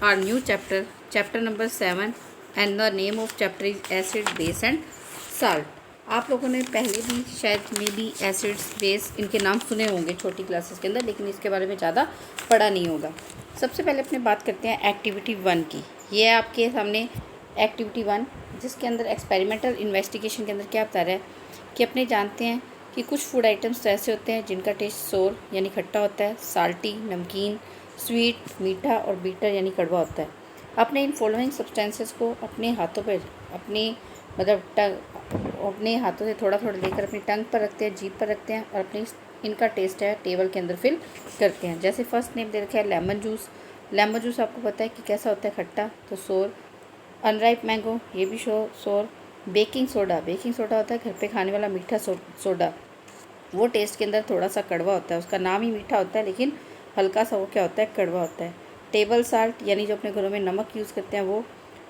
our new chapter, chapter number 7, and the name of chapter is acid, base and salt. आप लोगों ने पहले भी शायद में भी एसिड्स बेस इनके नाम सुने होंगे छोटी क्लासेस के अंदर, लेकिन इसके बारे में ज़्यादा पढ़ा नहीं होगा। सबसे पहले अपने बात करते हैं एक्टिविटी 1 की। ये है आपके सामने एक्टिविटी 1, जिसके अंदर एक्सपेरिमेंटल इन्वेस्टिगेशन के अंदर क्या बता रहा है कि अपने जानते हैं कि कुछ फूड आइटम्स तो ऐसे होते हैं जिनका टेस्ट सोर यानी खट्टा होता है, साल्टी नमकीन, स्वीट मीठा और बीटर यानी कड़वा होता है। अपने इन फॉलोइंग सब्सटेंसेस को अपने हाथों पर अपने हाथों से थोड़ा थोड़ा लेकर अपनी टंग पर रखते हैं, जीभ पर रखते हैं और अपनी इनका टेस्ट है टेबल के अंदर फिल करते हैं। जैसे फर्स्ट नेम दे रखा है लेमन जूस। लेमन जूस आपको पता है कि कैसा होता है, खट्टा, तो सोर। अनराइप मैंगो, ये भी सोर। बेकिंग सोडा, बेकिंग सोडा होता है घर पे खाने वाला मीठा सोडा, वो टेस्ट के अंदर थोड़ा सा कड़वा होता है। उसका नाम ही मीठा होता है लेकिन हल्का सा वो क्या होता है, कड़वा होता है। टेबल साल्ट यानी जो अपने घरों में नमक यूज़ करते हैं वो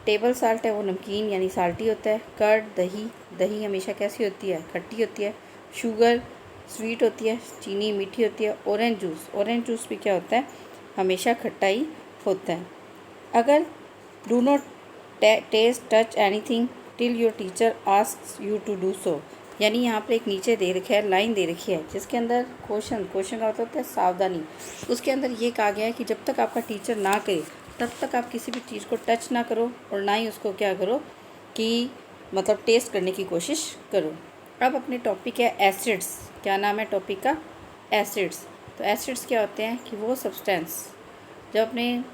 टेबल साल्ट है, वो नमकीन यानी साल्टी होता है। कर्ड, दही, दही हमेशा कैसी होती है, खट्टी होती है। शुगर स्वीट होती है, चीनी मीठी होती है। ऑरेंज जूस, ऑरेंज जूस भी क्या होता है, हमेशा खट्टा ही होता है। अगर do not taste touch anything till your teacher asks you to do so, यानी यहाँ पर एक नीचे दे रखा है, लाइन दे रखी है जिसके अंदर क्वेश्चन का मतलब होता है सावधानी। उसके अंदर ये कहा गया है कि जब तक आपका टीचर ना करे तब तक आप किसी भी चीज़ को टच ना करो और ना ही उसको क्या करो कि मतलब टेस्ट करने की कोशिश करो। अब अपने टॉपिक है एसिड्स। क्या नाम है टॉपिक का, एसिड्स। तो एसिड्स क्या होते हैं कि वो सब्सटेंस, जब अपने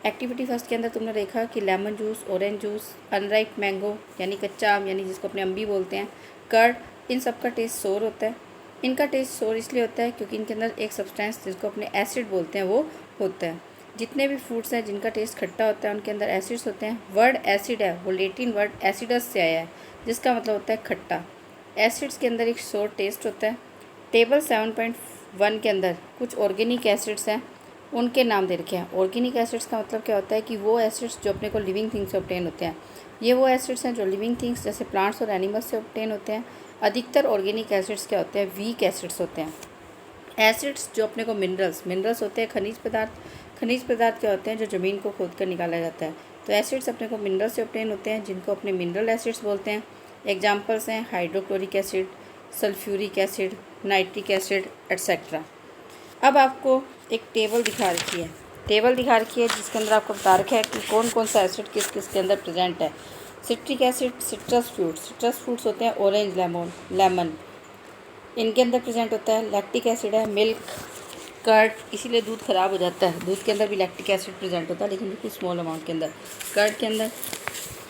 एक्टिविटी फर्स्ट के अंदर तुमने देखा कि lemon juice, orange juice, unripe mango यानी कच्चा आम यानी जिसको अपने अम्बी बोलते हैं, कर्ड, इन सब का टेस्ट सोर होता है। इनका टेस्ट सोर इसलिए होता है क्योंकि इनके अंदर एक सब्सटेंस जिसको अपने एसिड बोलते हैं वो होता है। जितने भी फूड्स हैं जिनका टेस्ट खट्टा होता है उनके अंदर एसिड्स होते हैं। वर्ड एसिड है वो लेटिन वर्ड एसिडस से आया है जिसका मतलब होता है खट्टा। एसिड्स के अंदर एक सोर टेस्ट होता है। टेबल 7.1 के अंदर कुछ ऑर्गेनिक एसिड्स हैं, उनके नाम दे रखे हैं। ऑर्गेनिक एसिड्स का मतलब क्या होता है कि वो एसिड्स जो अपने को लिविंग थिंग्स से ऑब्टेन होते हैं। ये वो एसिड्स हैं जो लिविंग थिंग्स जैसे प्लांट्स और एनिमल्स से ऑब्टेन होते हैं। अधिकतर ऑर्गेनिक एसिड्स क्या होते हैं, वीक एसिड्स होते हैं। एसिड्स जो अपने को मिनरल्स होते हैं, खनिज पदार्थ क्या होते हैं जो ज़मीन को खोद कर निकाला जाता है। तो एसिड्स अपने को मिनरल से ऑब्टेन होते हैं जिनको अपने मिनरल एसिड्स बोलते हैं। एग्जाम्पल्स हैं hydrochloric acid, sulphuric acid, nitric acid etcetera. अब आपको एक टेबल दिखा रखी है जिसके अंदर आपको बता रखा है कि कौन कौन सा एसिड किस किस के अंदर प्रेजेंट है। सिट्रिक एसिड, सिट्रस फ्रूट्स होते हैं ऑरेंज, लेमन, इनके अंदर प्रेजेंट होता है। लैक्टिक एसिड है मिल्क, कर्ड, इसीलिए दूध ख़राब हो जाता है, दूध के अंदर भी लैक्टिक एसिड प्रेजेंट होता है लेकिन बिल्कुल स्मॉल अमाउंट के अंदर। कर्ड के अंदर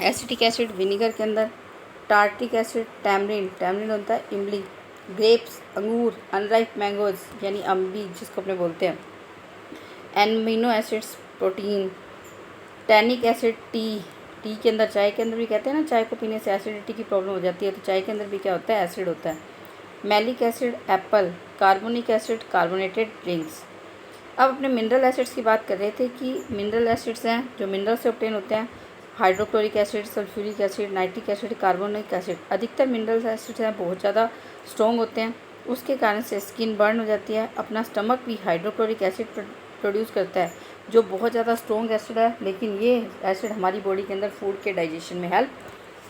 एसिटिक एसिड, विनीगर के अंदर टार्टिक एसिड, टैमरिन होता है इमली, ग्रेप्स अंगूर, अनराइप मैंगोज यानी अम्बी जिसको अपने बोलते हैं। Amino acids protein, tannic acid T के अंदर, चाय के अंदर भी कहते हैं ना, चाय को पीने से एसिडिटी की प्रॉब्लम हो जाती है तो चाय के अंदर भी क्या होता है, एसिड होता है। Malic acid Apple, carbonic acid carbonated drinks. अब अपने मिनरल एसिड्स की बात कर रहे थे कि मिनरल एसिड्स हैं जो मिनरल से ऑब्टेन होते हैं। Hydrochloric acid, sulphuric acid, nitric acid, carbonic acid. अधिकतर मिनरल एसिड्स हैं बहुत ज़्यादा स्ट्रॉन्ग होते हैं, उसके कारण से स्किन बर्न हो जाती है। अपना स्टमक भी हाइड्रोक्लोरिक एसिड प्रोड्यूस करता है जो बहुत ज़्यादा स्ट्रॉन्ग एसिड है, लेकिन ये एसिड हमारी बॉडी के अंदर फूड के डाइजेशन में हेल्प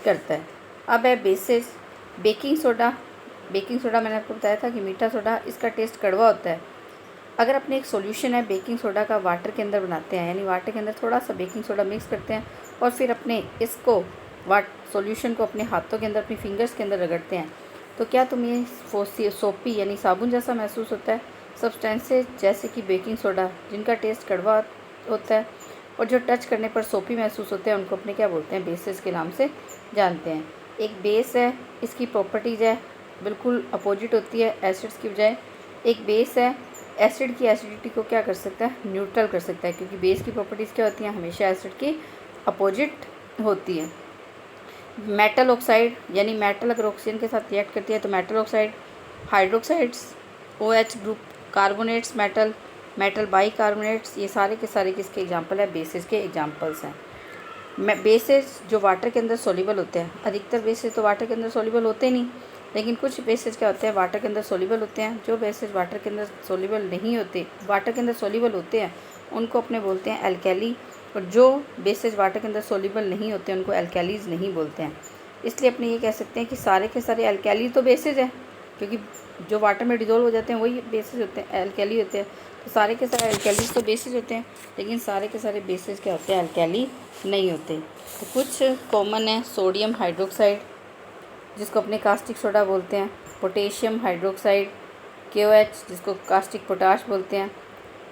करता है। अब है बेसेस। बेकिंग सोडा मैंने आपको बताया था कि मीठा सोडा, इसका टेस्ट कड़वा होता है। अगर अपने एक सॉल्यूशन है बेकिंग सोडा का वाटर के अंदर बनाते हैं, यानी वाटर के अंदर थोड़ा सा बेकिंग सोडा मिक्स करते हैं और फिर अपने इसको सॉल्यूशन को अपने हाथों के अंदर, अपनी फिंगर्स के अंदर रगड़ते हैं, तो क्या तुम्हें सोपी यानी साबुन जैसा महसूस होता है। सब्सटेंसेस जैसे कि बेकिंग सोडा जिनका टेस्ट कड़वा होता है और जो टच करने पर सोपी महसूस होते हैं उनको अपने क्या बोलते हैं, बेसेस के नाम से जानते हैं। एक बेस है, इसकी प्रॉपर्टीज़ है बिल्कुल अपोजिट होती है एसिड्स की बजाय। एक बेस है, एसिड की एसिडिटी को क्या कर सकता है, न्यूट्रल कर सकता है, क्योंकि बेस की प्रॉपर्टीज़ क्या होती हैं, हमेशा एसिड की अपोजिट होती है। मेटल ऑक्साइड यानी मेटल अगर ऑक्सीजन के साथ रिएक्ट करती है तो metal oxide. Hydroxides OH group, carbonates metal bicarbonates, ये सारे के सारे किसके एग्जांपल है, बेसिस के एग्जांपल्स हैं। बेसिस जो वाटर के अंदर सोल्यूबल होते हैं, अधिकतर बेसिस तो वाटर के अंदर सोल्यूबल होते नहीं, लेकिन कुछ बेसिस क्या होते हैं, वाटर के अंदर सोल्यूबल होते हैं। जो बेसिस वाटर के अंदर सोल्यूबल होते हैं उनको अपने बोलते हैं एल्कली और जो बेसेज वाटर के अंदर सोल्यूबल नहीं होते उनको एल्कैलीज नहीं बोलते हैं। इसलिए अपने ये कह सकते हैं कि सारे के सारे एल्कैली तो बेसेज हैं, क्योंकि जो वाटर में डिज़ोल्व हो जाते हैं वही बेसेज होते हैं, एल्कैली होते हैं। तो सारे के सारे एल्कैलीज तो बेसेज होते हैं, लेकिन सारे के सारे बेसेज क्या होते हैं, एल्कैली नहीं होते। तो कुछ कॉमन है, सोडियम हाइड्रोक्साइड जिसको अपने कास्टिक सोडा बोलते हैं, पोटेशियम हाइड्रोक्साइड KOH जिसको कास्टिक पोटाश बोलते हैं,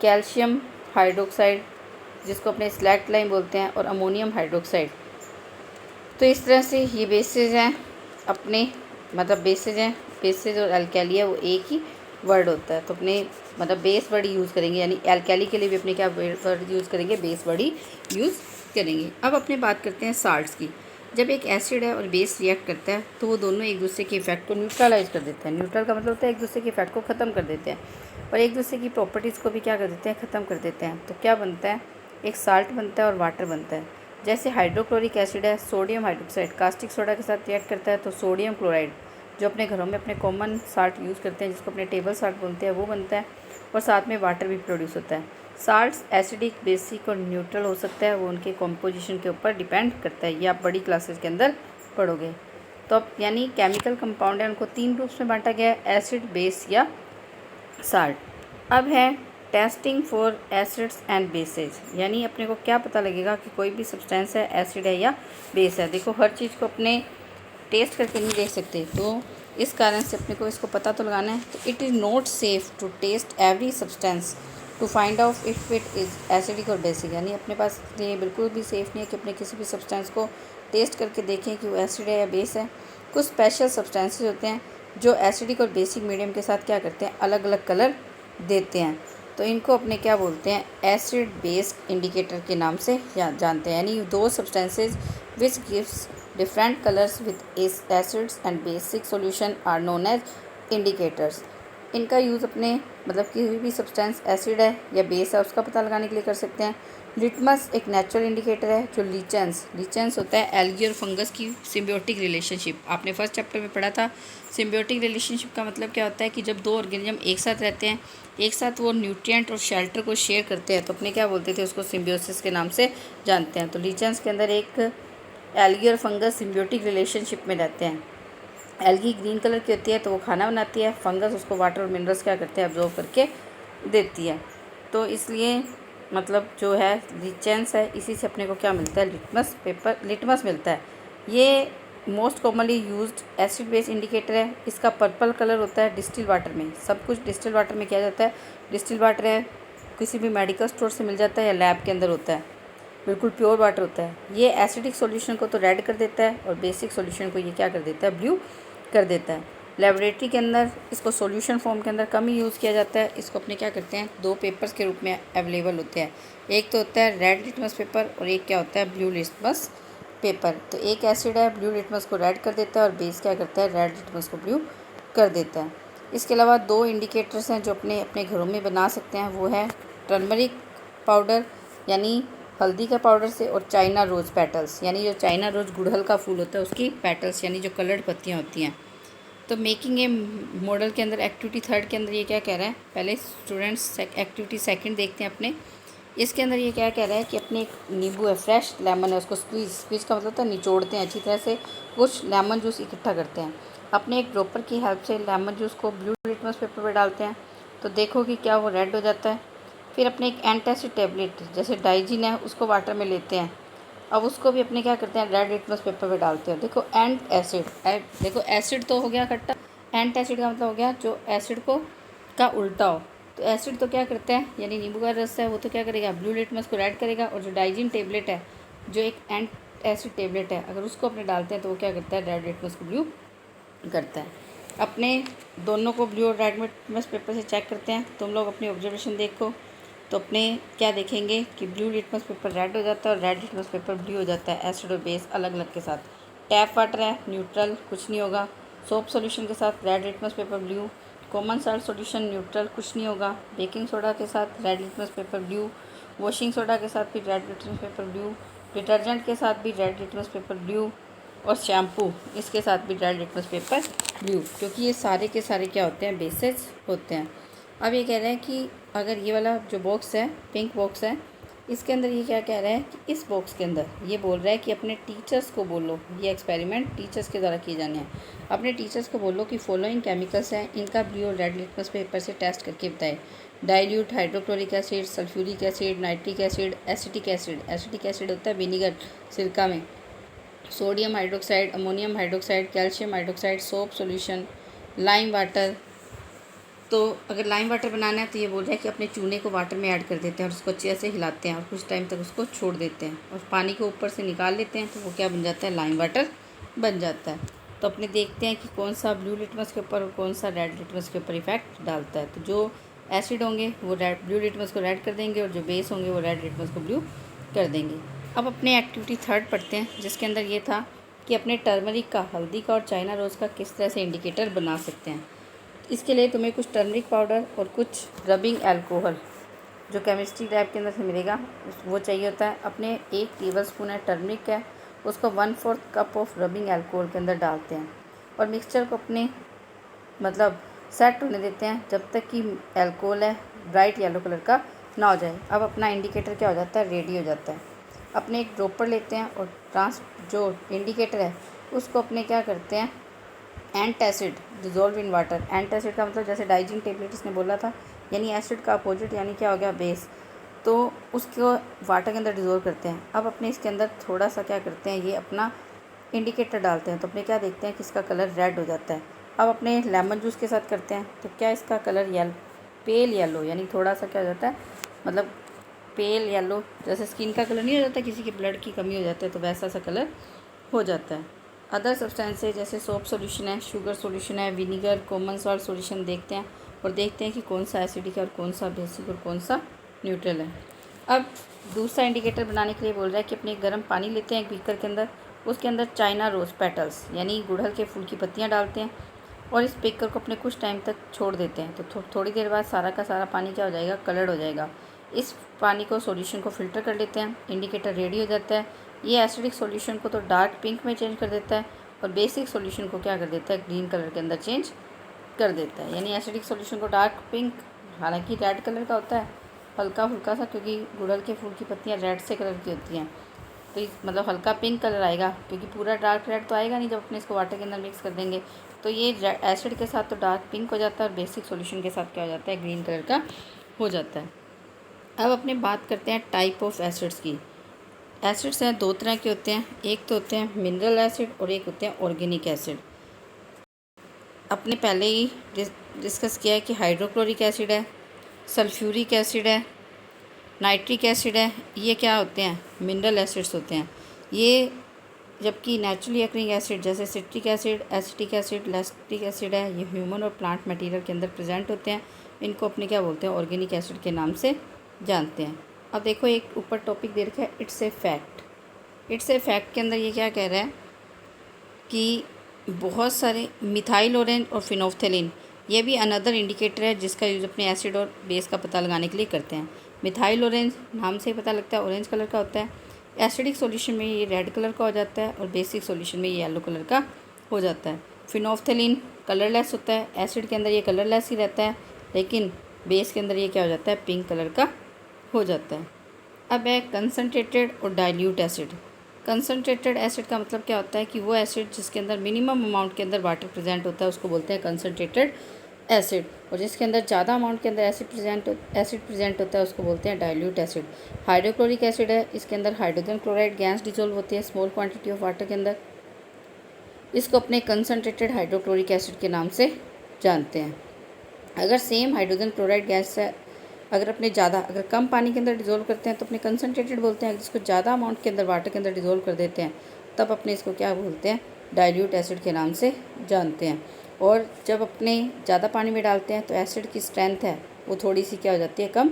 कैल्शियम हाइड्रोक्साइड जिसको अपने स्लैक्ट लाइम बोलते हैं, और अमोनियम हाइड्रोक्साइड। तो इस तरह से ये बेसेज हैं अपने, मतलब बेसेज हैं, बेसेज और एल्कैली है वो एक ही वर्ड होता है। तो अपने मतलब बेस वर्ड यूज़ करेंगे, यानी एल्कैली के लिए भी अपने क्या वर्ड यूज़ करेंगे, बेस वर्ड ही यूज़ करेंगे। अब अपने बात करते हैं साल्ट्स की। जब एक एसिड है और बेस रिएक्ट करता है तो वो दोनों एक दूसरे के इफेक्ट को न्यूट्रलाइज कर देते हैं। न्यूट्रल का मतलब होता है एक दूसरे के इफेक्ट को ख़त्म कर देते हैं, और एक दूसरे की प्रॉपर्टीज़ को भी क्या कर देते हैं, ख़त्म कर देते हैं। तो क्या बनता है, एक साल्ट बनता है और वाटर बनता है। जैसे हाइड्रोक्लोरिक एसिड है, सोडियम हाइड्रोक्साइड कास्टिक सोडा के साथ रिएक्ट करता है तो सोडियम क्लोराइड जो अपने घरों में अपने कॉमन साल्ट यूज़ करते हैं जिसको अपने टेबल साल्ट बोलते हैं वो बनता है, और साथ में वाटर भी प्रोड्यूस होता है। साल्ट्स एसिडिक, बेसिक और न्यूट्रल हो सकता है, वो उनके कॉम्पोजिशन के ऊपर डिपेंड करता है। ये आप बड़ी क्लासेस के अंदर पढ़ोगे। तो अब यानी केमिकल कंपाउंड है उनको 3 ग्रुप्स में बांटा गया है, एसिड, बेस या साल्ट। अब है testing for acids and bases, यानी अपने को क्या पता लगेगा कि कोई भी सब्सटेंस है एसिड है या बेस है। देखो हर चीज़ को अपने टेस्ट करके नहीं देख सकते, तो इस कारण से अपने को इसको पता तो लगाना है। तो it is not safe to taste every substance to find out if it is acidic और बेसिक, यानी अपने पास ये बिल्कुल भी सेफ़ नहीं है कि अपने किसी भी सब्सटेंस को टेस्ट करके देखें कि वो एसिड है या बेस है। कुछ स्पेशल सब्सटेंसेस होते हैं जो एसिडिक और बेसिक मीडियम के साथ क्या करते हैं, अलग अलग कलर देते हैं। तो इनको अपने क्या बोलते हैं, एसिड बेस इंडिकेटर के नाम से जानते हैं। यानी दो substances which gives different colours with acids and basic solution are known as indicators. इनका यूज़ अपने मतलब किसी भी सब्सटेंस एसिड है या बेस है उसका पता लगाने के लिए कर सकते हैं। लिटमस एक नेचुरल इंडिकेटर है। जो लीचेंस होता है एल्गी और फंगस की सिम्बियोटिक रिलेशनशिप, आपने फर्स्ट चैप्टर में पढ़ा था। सिम्बियोटिक रिलेशनशिप का मतलब क्या होता है कि जब दो ऑर्गेनिज्म एक साथ रहते हैं, एक साथ वो न्यूट्रिएंट और शेल्टर को शेयर करते हैं, तो अपने क्या बोलते थे उसको, सिम्बियोसिस के नाम से जानते हैं। तो लीचेंस के अंदर एक एल्गी और फंगस सिम्बियोटिक रिलेशनशिप में रहते हैं। एल्गी ग्रीन कलर की होती है तो वो खाना बनाती है, फंगस उसको वाटर और मिनरल्स क्या करते हैं, ऑब्जॉर्व करके देती है। तो इसलिए मतलब जो है लीचेंस है, इसी से अपने को क्या मिलता है, लिटमस मिलता है। ये most commonly used acid base indicator है। इसका पर्पल कलर होता है डिस्टिल वाटर में। सब कुछ डिस्टिल वाटर में किया जाता है। डिस्टिल वाटर है किसी भी मेडिकल स्टोर से मिल जाता है या लैब के अंदर होता है, बिल्कुल प्योर वाटर होता है। ये एसिडिक सॉल्यूशन को तो रेड कर देता है और बेसिक सॉल्यूशन को ये क्या कर देता है, ब्लू कर देता है। लेबोरेटरी के अंदर इसको सॉल्यूशन फॉर्म के अंदर कम ही यूज़ किया जाता है। इसको अपने क्या करते हैं, 2 पेपर्स के रूप में अवेलेबल होते हैं। एक तो होता है रेड लिटमस पेपर और एक क्या होता है, ब्लू लिटमस पेपर। तो एक एसिड है, ब्लू लिटमस को रेड कर देता है और बेस क्या करता है, रेड लिटमस को ब्लू कर देता है। इसके अलावा 2 इंडिकेटर्स हैं जो अपने अपने घरों में बना सकते हैं। वो है टर्मरिक पाउडर यानी हल्दी का पाउडर से, और चाइना रोज़ पेटल्स यानी जो चाइना रोज़ गुड़हल का फूल होता है उसकी पेटल्स यानी जो कलर्ड पत्तियाँ होती हैं। तो मेकिंग ए मॉडल के अंदर एक्टिविटी 3 के अंदर ये क्या कह रहा है, पहले स्टूडेंट्स एक्टिविटी 2 देखते हैं अपने। इसके अंदर ये क्या कह रहा है कि अपने एक नींबू है, फ्रेश लेमन है, उसको स्क्वीज़ का मतलब होता है निचोड़ते हैं अच्छी तरह से, कुछ लेमन जूस इकट्ठा करते हैं। अपने एक ड्रॉपर की हेल्प से लेमन जूस को ब्लू लिटमस पेपर पर डालते हैं, तो देखो कि क्या वो रेड हो जाता है। फिर अपने एक एंटासिड टेबलेट जैसे डाइजीन है उसको वाटर में लेते हैं, अब उसको भी अपने क्या करते हैं, रेड लिटमस पेपर पे डालते हैं। देखो देखो एसिड तो हो गया खट्टा, एंट एसिड का मतलब हो गया जो एसिड को का उल्टा हो। तो एसिड तो क्या करता है, यानी नींबू का रस है वो तो क्या करेगा, ब्लू लिटमस को रेड करेगा, और जो डाइजीन टेबलेट है जो एक एंट एसिड टेबलेट है, अगर उसको अपने डालते हैं तो वो क्या करता है, रेड लिटमस को ब्लू करता है। अपने दोनों को ब्लू और रेड लिटमस पेपर से चेक करते हैं। तुम लोग अपनी ऑब्जर्वेशन देखो तो अपने क्या देखेंगे कि ब्लू लिटमस पेपर रेड हो जाता है और रेड लिटमस पेपर ब्लू हो जाता है, एसिड और बेस अलग अलग के साथ। टैप वाटर है न्यूट्रल, कुछ नहीं होगा। सोप सॉल्यूशन के साथ red litmus paper blue, common salt solution neutral, कुछ नहीं होगा। बेकिंग सोडा के साथ red litmus paper blue, washing soda के साथ भी red litmus paper blue, detergent के साथ भी रेड लिटमस पेपर ब्लू, और शैम्पू इसके साथ भी रेड लिटमस पेपर ब्लू, क्योंकि ये सारे के सारे क्या होते हैं, बेसेस होते हैं। अब ये कह रहे हैं कि अगर ये वाला जो बॉक्स है, पिंक बॉक्स है, इसके अंदर ये क्या कह रहा है कि इस बॉक्स के अंदर ये बोल रहा है कि अपने टीचर्स को बोलो, ये एक्सपेरिमेंट टीचर्स के द्वारा किए जाने हैं। अपने टीचर्स को बोलो कि फॉलोइंग केमिकल्स हैं, इनका ब्लू और रेड लिटमस पेपर से टेस्ट करके बताएं। Dilute hydrochloric acid, sulphuric acid, nitric acid, acetic acid. Acetic acid होता है विनीगर, सिरका में। Sodium hydroxide, ammonium hydroxide, calcium hydroxide, soap solution, lime water. तो अगर लाइम वाटर बनाना है तो ये बोल रहा है कि अपने चूने को वाटर में ऐड कर देते हैं और उसको अच्छे से हिलाते हैं और कुछ टाइम तक उसको छोड़ देते हैं और पानी को ऊपर से निकाल लेते हैं, तो वो क्या बन जाता है, लाइम वाटर बन जाता है। तो अपने देखते हैं कि कौन सा ब्लू लिटमस के ऊपर और कौन सा रेड लिटमस के ऊपर इफेक्ट डालता है। तो जो एसिड होंगे वो रेड ब्लू लिटमस को रेड कर देंगे और जो बेस होंगे वो रेड लिटमस को ब्लू कर देंगे। अब अपने एक्टिविटी 3 पढ़ते हैं, जिसके अंदर ये था कि अपने टर्मरिक का, हल्दी का और चाइना रोज़ का किस तरह से इंडिकेटर बना सकते हैं। इसके लिए तुम्हें कुछ टर्मरिक पाउडर और कुछ रबिंग अल्कोहल जो केमिस्ट्री लैब के अंदर से मिलेगा वो चाहिए होता है। अपने 1 टेबलस्पून है टर्मरिक है, उसको 1/4 कप ऑफ रबिंग अल्कोहल के अंदर डालते हैं और मिक्सचर को अपने मतलब सेट होने देते हैं जब तक कि अल्कोहल है ब्राइट येलो कलर का ना हो जाए। अब अपना इंडिकेटर क्या हो जाता है, रेडी हो जाता है। अपने एक ड्रॉपर लेते हैं और जो इंडिकेटर है उसको अपने क्या करते हैं, antacid dissolve in water. Antacid का मतलब जैसे डाइजिन टेबलेट इसने बोला था, यानी एसिड का अपोजिट, यानी क्या हो गया, बेस। तो उसको वाटर के अंदर डिजोल्व करते हैं। अब अपने इसके अंदर थोड़ा सा क्या करते हैं, ये अपना इंडिकेटर डालते हैं, तो अपने क्या देखते हैं कि इसका कलर रेड हो जाता है। अब अपने लेमन जूस के साथ करते हैं तो क्या इसका कलर पेल येलो, यानी थोड़ा सा क्या हो जाता है, मतलब पेल येलो, जैसे स्किन का कलर नहीं हो जाता, किसी के ब्लड की कमी हो जाती है तो वैसा सा कलर हो जाता है। अदर सब्सटेंसेज जैसे सोप सॉल्यूशन है, शुगर सॉल्यूशन है, विनीगर, कॉमन सॉल्ट सॉल्यूशन देखते हैं और देखते हैं कि कौन सा एसिडिक है और कौन सा बेसिक और कौन सा न्यूट्रल है। अब दूसरा इंडिकेटर बनाने के लिए बोल रहा है कि अपने गर्म पानी लेते हैं एक बीकर के अंदर, उसके अंदर चाइना रोज़ पेटल्स यानी गुड़हल के फूल की पत्तियाँ डालते हैं और इस बेकर को अपने कुछ टाइम तक छोड़ देते हैं। तो थोड़ी देर बाद सारा का सारा पानी क्या हो जाएगा, कलर्ड हो जाएगा। इस पानी को सॉल्यूशन को फ़िल्टर कर लेते हैं, इंडिकेटर रेडी हो जाता है। ये एसिडिक सॉल्यूशन को तो डार्क पिंक में चेंज कर देता है और बेसिक सॉल्यूशन को क्या कर देता है, ग्रीन कलर के अंदर चेंज कर देता है। यानी एसिडिक सॉल्यूशन को डार्क पिंक, हालांकि रेड कलर का होता है हल्का फुल्का सा, क्योंकि गुड़हल के फूल की पत्तियाँ रेड से कलर की होती हैं, तो मतलब हल्का पिंक कलर आएगा, क्योंकि पूरा डार्क रेड तो आएगा नहीं जब अपने इसको वाटर के अंदर मिक्स कर देंगे। तो ये एसिड के साथ तो डार्क पिंक हो जाता है और बेसिक सॉल्यूशन के साथ क्या हो जाता है, ग्रीन कलर का हो जाता है। अब अपने बात करते हैं टाइप ऑफ एसिड्स की। एसिड्स हैं 2 तरह के होते हैं, एक तो होते हैं मिनरल एसिड और एक होते हैं ऑर्गेनिक एसिड। अपने पहले ही डिस्कस किया है कि हाइड्रोक्लोरिक एसिड है, सल्फ्यूरिक एसिड है, नाइट्रिक एसिड है, ये क्या होते हैं, मिनरल एसिड्स होते हैं ये। जबकि नेचुरली अकरिंग एसिड जैसे citric acid, acetic acid, lactic acid है, ये ह्यूमन और प्लांट मटेरियल के अंदर प्रेजेंट होते हैं। इनको अपने क्या बोलते हैं, ऑर्गेनिक एसिड के नाम से जानते हैं। अब देखो एक ऊपर टॉपिक दे रखा है, it's a fact. It's a fact के अंदर ये क्या कह रहा है कि बहुत सारे मिथाइल ऑरेंज और फिनोफ्थेलिन, ये भी अनदर इंडिकेटर है जिसका यूज़ अपने एसिड और बेस का पता लगाने के लिए करते हैं। मिथाइल ऑरेंज नाम से ही पता लगता है ऑरेंज कलर का होता है, एसिडिक सॉल्यूशन में ये रेड कलर का हो जाता है और बेसिक सॉल्यूशन में ये येलो कलर का हो जाता है। फिनोफ्थेलिन कलरलेस होता है, एसिड के अंदर ये कलरलेस ही रहता है, लेकिन बेस के अंदर ये क्या हो जाता है, पिंक कलर का हो जाता है। अब है कंसनट्रेटेड और डाइल्यूट एसिड। कंसनट्रेटेड एसिड का मतलब क्या होता है कि वो एसिड जिसके अंदर मिनिमम अमाउंट के अंदर वाटर प्रेजेंट होता है उसको बोलते हैं कंसनट्रेटेड एसिड, और जिसके अंदर ज़्यादा अमाउंट के अंदर एसिड प्रेजेंट होता है उसको बोलते हैं डाइल्यूट एसिड। हाइड्रोक्लोरिक एसिड है, इसके अंदर हाइड्रोजन क्लोराइड गैस डिजोल्व होती है स्मॉल क्वांटिटी ऑफ वाटर के अंदर, इसको अपने कंसनट्रेटेड हाइड्रोक्लोरिक एसिड के नाम से जानते हैं। अगर सेम हाइड्रोजन क्लोराइड गैस है अगर कम पानी के अंदर डिजोल्व करते हैं तो अपने कंसनट्रेटेड बोलते हैं, जिसको ज़्यादा अमाउंट के अंदर वाटर के अंदर डिजोल्व कर देते हैं तब अपने इसको क्या बोलते हैं, डाइल्यूट एसिड के नाम से जानते हैं। और जब अपने ज़्यादा पानी में डालते हैं तो एसिड की स्ट्रेंथ है वो थोड़ी सी क्या हो जाती है, कम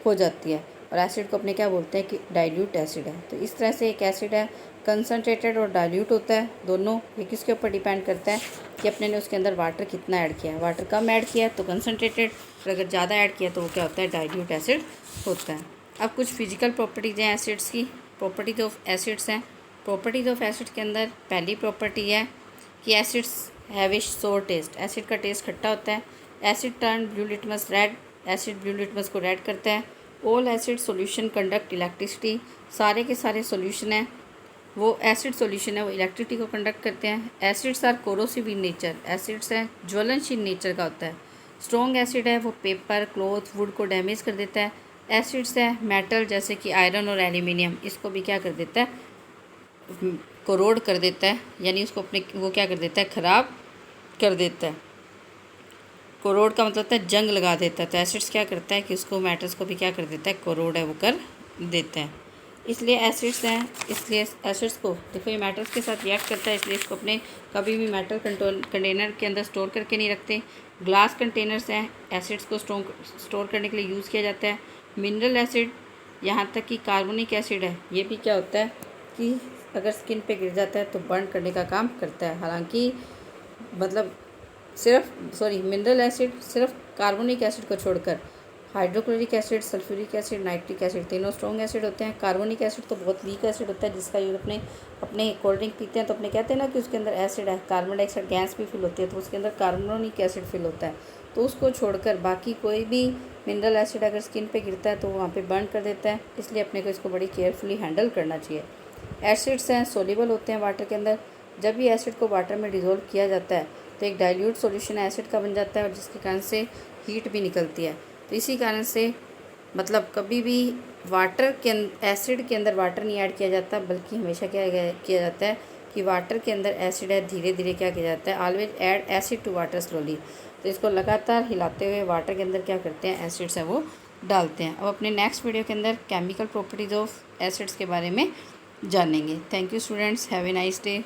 हो जाती है, और एसिड को अपने क्या बोलते हैं कि डाइल्यूट एसिड है। तो इस तरह से एक एसिड है कंसनट्रेटेड और डाइल्यूट होता है दोनों। ये किसके ऊपर डिपेंड करता है कि अपने ने उसके अंदर वाटर कितना ऐड किया है। वाटर कम ऐड किया है तो कंसनट्रेटेड, और अगर ज़्यादा ऐड किया तो वो क्या होता है, डाइल्यूट एसिड होता है। अब कुछ फिजिकल प्रॉपर्टीज़ हैं एसिड्स की, प्रॉपर्टीज ऑफ एसिड्स हैं। प्रॉपर्टीज ऑफ एसिड के अंदर पहली प्रॉपर्टी है कि एसिड्स हैव ए सोर टेस्ट, एसिड का टेस्ट खट्टा होता है। Asset turn blue litmus red, acid blue litmus को रेड करता है। All acid solution conduct electricity, सारे के सारे सॉल्यूशन हैं वो एसिड सॉल्यूशन है वो इलेक्ट्रिसिटी को कंडक्ट करते हैं। Acids are corrosive in nature, acids हैं ज्वलनशील नेचर का होता है। स्ट्रॉन्ग एसिड है वो पेपर, क्लॉथ, वुड को डैमेज कर देता है। एसिड्स है मेटल जैसे कि आयरन और एल्यूमिनियम, इसको भी क्या कर देता है, कोरोड कर देता है, यानी उसको अपने वो क्या कर देता है, ख़राब कर देता है। कोरोड का मतलब होता है जंग लगा देता है। तो एसिड्स क्या करता है कि उसको मेटल्स को भी क्या कर देता है, कोरोड है वो कर देता है। इसलिए एसिड्स हैं, इसलिए एसिड्स को देखो ये मेटल्स के साथ रिएक्ट करता है, इसलिए इसको अपने कभी भी मेटल कंटेनर के अंदर स्टोर करके नहीं रखते। ग्लास कंटेनर्स हैं, एसिड्स को स्टोर करने के लिए यूज़ किया जाता है। मिनरल एसिड, यहाँ तक कि कार्बोनिक एसिड है, ये भी क्या होता है कि अगर स्किन पे गिर जाता है तो बर्न करने का काम करता है। हालांकि मतलब मिनरल एसिड सिर्फ कार्बोनिक एसिड को छोड़कर hydrochloric acid, sulphuric acid, nitric acid तीनों स्ट्रॉन्ग एसिड होते हैं। कार्बोनिक एसिड तो बहुत वीक एसिड होता है, जिसका यूज अपने कोल्ड ड्रिंक पीते हैं तो अपने कहते हैं ना कि उसके अंदर एसिड है, कार्बन डाइऑक्साइड गैस भी फिल होती है तो उसके अंदर कार्बोनिक एसिड फिल होता है। तो उसको छोड़कर बाकी कोई भी मिनरल एसिड अगर स्किन पे गिरता है तो वहाँ पे बर्न कर देता है, इसलिए अपने को इसको बड़ी केयरफुली हैंडल करना चाहिए। एसिड्स हैं सोल्यूबल होते हैं वाटर के अंदर, जब भी एसिड को वाटर में डिज़ोल्व किया जाता है तो एक डाइल्यूट सॉल्यूशन एसिड का बन जाता है और जिसके कारण से हीट भी निकलती है। तो इसी कारण से मतलब कभी भी वाटर के एसिड के अंदर वाटर नहीं ऐड किया जाता, बल्कि हमेशा क्या किया जाता है कि वाटर के अंदर एसिड है, धीरे धीरे क्या किया जाता है, always add acid to water slowly. तो इसको लगातार हिलाते हुए वाटर के अंदर क्या करते हैं, एसिड्स है वो डालते हैं। अब अपने नेक्स्ट वीडियो के अंदर केमिकल प्रॉपर्टीज़ ऑफ एसिड्स के बारे में जानेंगे। Thank you students, have a nice day.